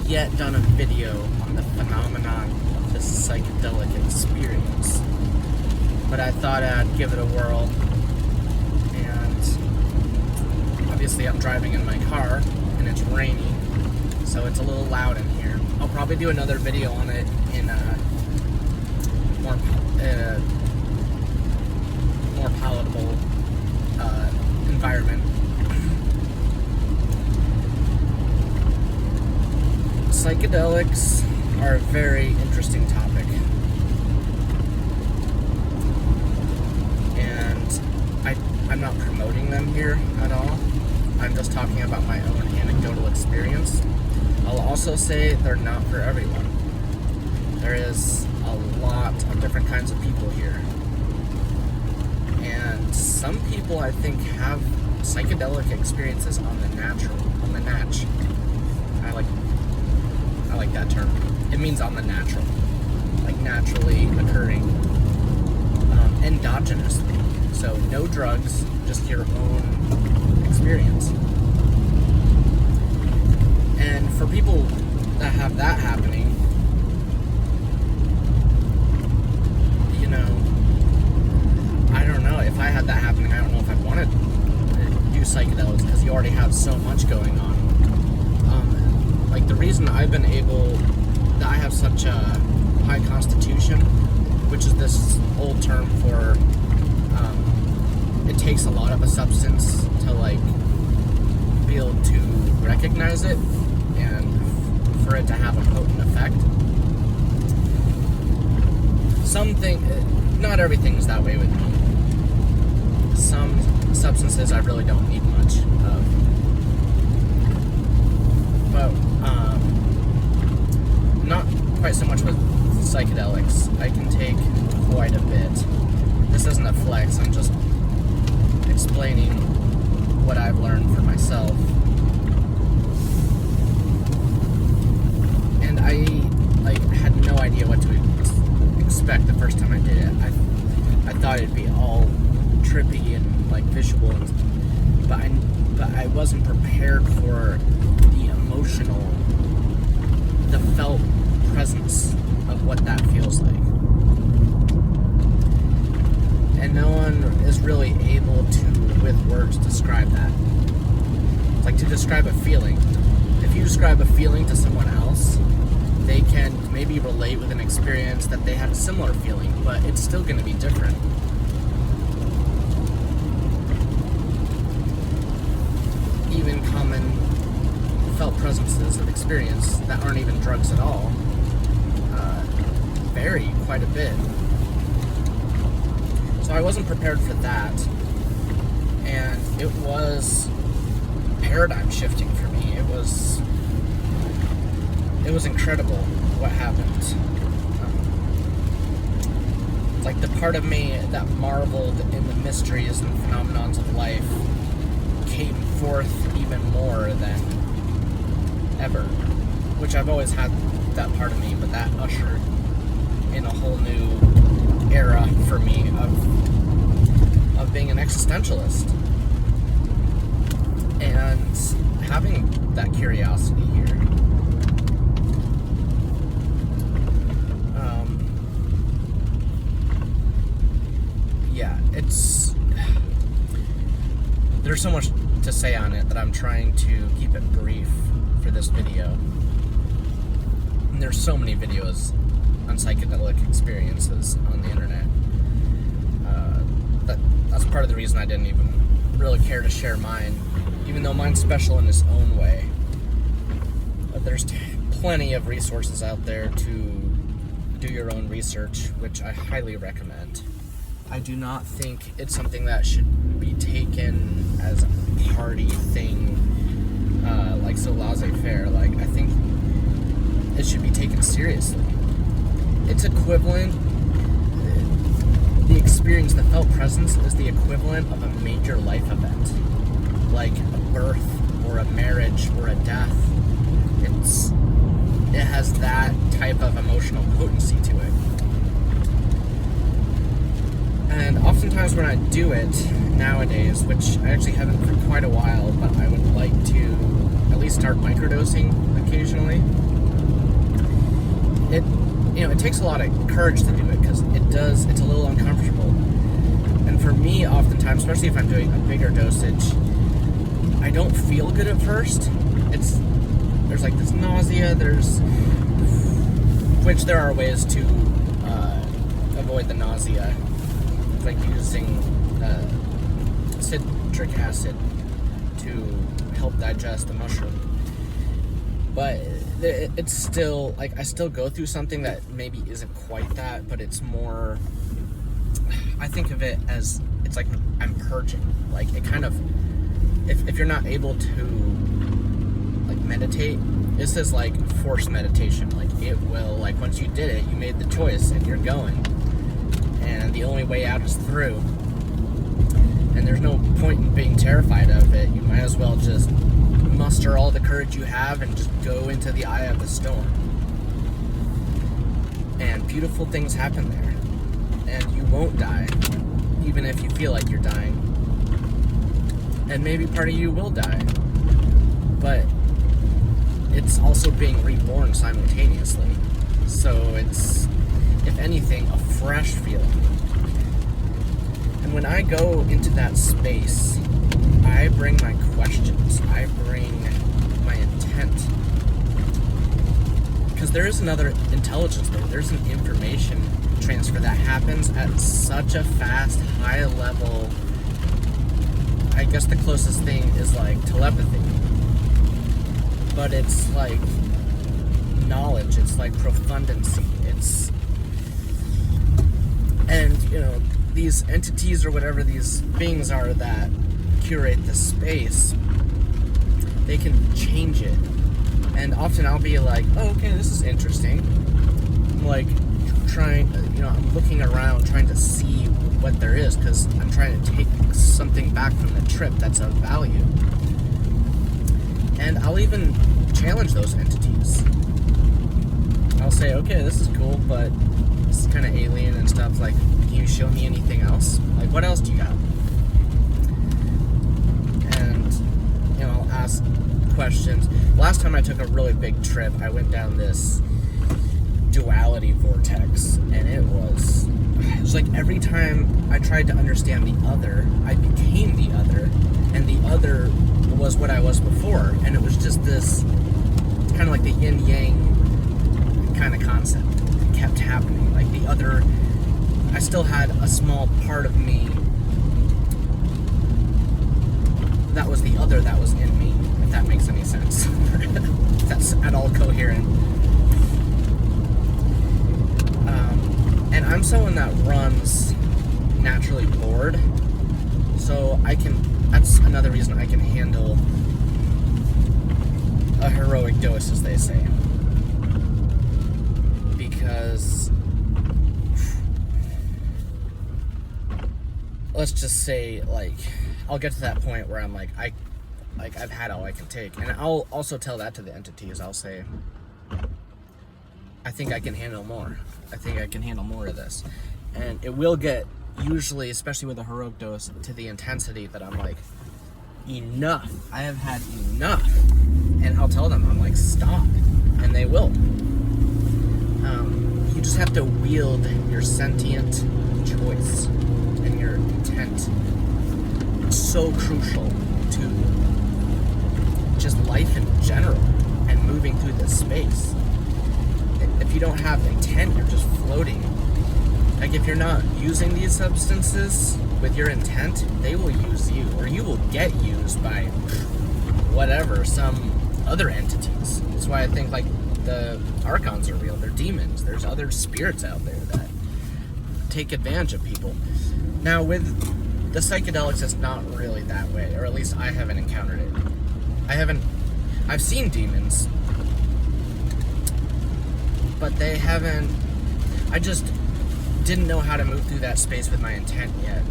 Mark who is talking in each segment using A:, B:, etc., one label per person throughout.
A: yet done a video on the phenomenon of the psychedelic experience, but I thought I'd give it a whirl. And obviously I'm driving in my car and it's raining, so it's a little loud in here. I'll probably do another video on it in a more palatable environment. Psychedelics are a very interesting topic, and I'm not promoting them here at all. I'm just talking about my own anecdotal experience. I'll also say they're not for everyone. There is a lot of different kinds of people here, and some people I think have psychedelic experiences on the natch. I like that term. It means on the natural, like naturally occurring, endogenously. So no drugs, just your own experience. And for people that have that happening, you know, I don't know. If I had that happening, I don't know if I'd want to do psychedelics, because you already have so much going on. Like the reason I have such a high constitution, which is this old term for, it takes a lot of a substance to like be able to recognize it and for it to have a potent effect. Not everything's that way with me. Some substances I really don't need much of. But not quite so much with psychedelics. I can take quite a bit. This isn't a flex, I'm just explaining what I've learned for myself. And I had no idea what to expect the first time I did it. I thought it'd be all trippy and like visual, but I wasn't prepared for the emotional, the felt presence of what that feels like. And no one is really able to, with words, describe that. It's like to describe a feeling. If you describe a feeling to someone else, they can maybe relate with an experience that they had a similar feeling, but it's still going to be different. Even common felt presences of experience that aren't even drugs at all vary quite a bit. So I wasn't prepared for that, and it was paradigm shifting for me. It was incredible what happened. Like the part of me that marveled in the mysteries and phenomenons of life came forth even more than ever, which I've always had that part of me, but that ushered in a whole new era for me of being an existentialist and having that curiosity here. There's so much to say on it that I'm trying to keep it brief for this video. And there's so many videos on psychedelic experiences on the internet. That's part of the reason I didn't even really care to share mine, even though mine's special in its own way. But there's plenty of resources out there to do your own research, which I highly recommend. I do not think it's something that should be taken as a party thing, like so laissez-faire. Like, I think it should be taken seriously. It's equivalent, the experience, the felt presence is the equivalent of a major life event, like a birth or a marriage or a death. It has that type of emotional potency to it. And oftentimes when I do it nowadays, which I actually haven't for quite a while, but I would like to at least start microdosing occasionally, it takes a lot of courage to do it, because it's a little uncomfortable. And for me, oftentimes, especially if I'm doing a bigger dosage, I don't feel good at first. There's like this nausea, which there are ways to avoid the nausea, like using citric acid to help digest the mushroom. But it's still, like, I still go through something that maybe isn't quite that, but it's more, I think of it as, it's like I'm purging. Like, it kind of, if you're not able to, like, meditate, this is like forced meditation. Like, it will, like, once you did it, you made the choice and you're going. And the only way out is through. And there's no point in being terrified of it. You might as well just muster all the courage you have and just go into the eye of the storm. And beautiful things happen there. And you won't die, even if you feel like you're dying. And maybe part of you will die. But it's also being reborn simultaneously. So it's, if anything, a fresh feeling. And when I go into that space, I bring my questions. I bring my intent. Because there is another intelligence there. There's an information transfer that happens at such a fast, high level. I guess the closest thing is like telepathy. But it's like knowledge. It's like profundancy. And, these entities or whatever these beings are that curate the space, they can change it. And often I'll be like, oh, okay, this is interesting. I'm like trying, I'm looking around trying to see what there is, because I'm trying to take something back from the trip that's of value. And I'll even challenge those entities. I'll say, okay, this is cool, but it's kind of alien and stuff. Like, can you show me anything else? Like, what else do you got? And, I'll ask questions. Last time I took a really big trip, I went down this duality vortex, and it was like every time I tried to understand the other, I became the other, and the other was what I was before. And it was just this kind of like the yin-yang kind of concept. It kept happening. Like, the other, I still had a small part of me that was the other that was in me, if that makes any sense. If that's at all coherent. And I'm someone that runs naturally bored, so that's another reason I can handle a heroic dose, as they say. Because let's just say, like, I'll get to that point where I'm like, I've had all I can take. And I'll also tell that to the entities. I'll say, I think I can handle more. I think I can handle more of this. And it will get, usually, especially with a heroic dose, to the intensity that I'm like, enough. I have had enough. And I'll tell them, I'm like, stop. And they will. You just have to wield your sentient choice and your intent. It's so crucial to just life in general and moving through this space. If you don't have intent, you're just floating. Like, if you're not using these substances with your intent, they will use you, or you will get used by whatever, some other entities. That's why I think, like, the archons are real. They're demons. There's other spirits out there that take advantage of people. Now, with the psychedelics, it's not really that way, or at least I haven't encountered it. I've seen demons, but they haven't, I just didn't know how to move through that space with my intent yet,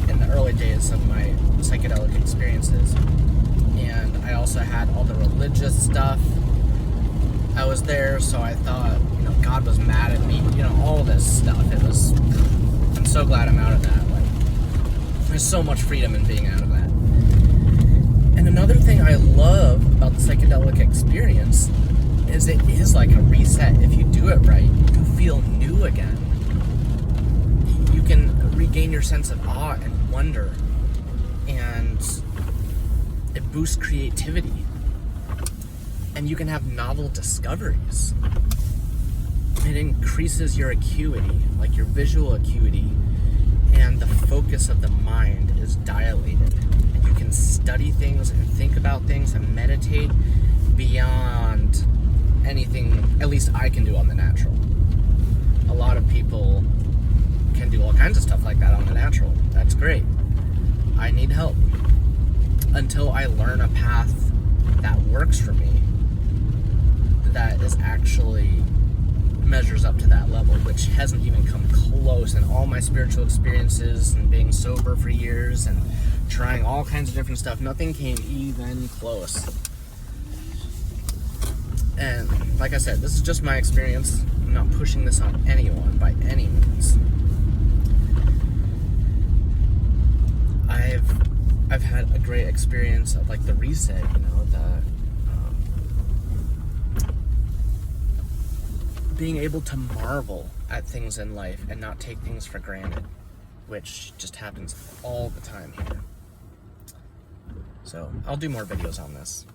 A: in the early days of my psychedelic experiences. And I also had all the religious stuff. I was there, so I thought, God was mad at me, all this stuff. I'm so glad I'm out of that. Like, there's so much freedom in being out of that. And another thing I love about the psychedelic experience is it is like a reset. If you do it right, you feel new again. You can regain your sense of awe and wonder, and it boosts creativity. And you can have novel discoveries. It increases your acuity, like your visual acuity, and the focus of the mind is dilated. And you can study things and think about things and meditate beyond anything, at least I can do on the natural. A lot of people can do all kinds of stuff like that on the natural. That's great. I need help until I learn a path that works for me, that is actually measures up to that level, which hasn't even come close in all my spiritual experiences and being sober for years and trying all kinds of different stuff. Nothing came even close. And like I said, this is just my experience. I'm not pushing this on anyone by any means. I've had a great experience of like the reset, being able to marvel at things in life and not take things for granted, which just happens all the time here. So I'll do more videos on this.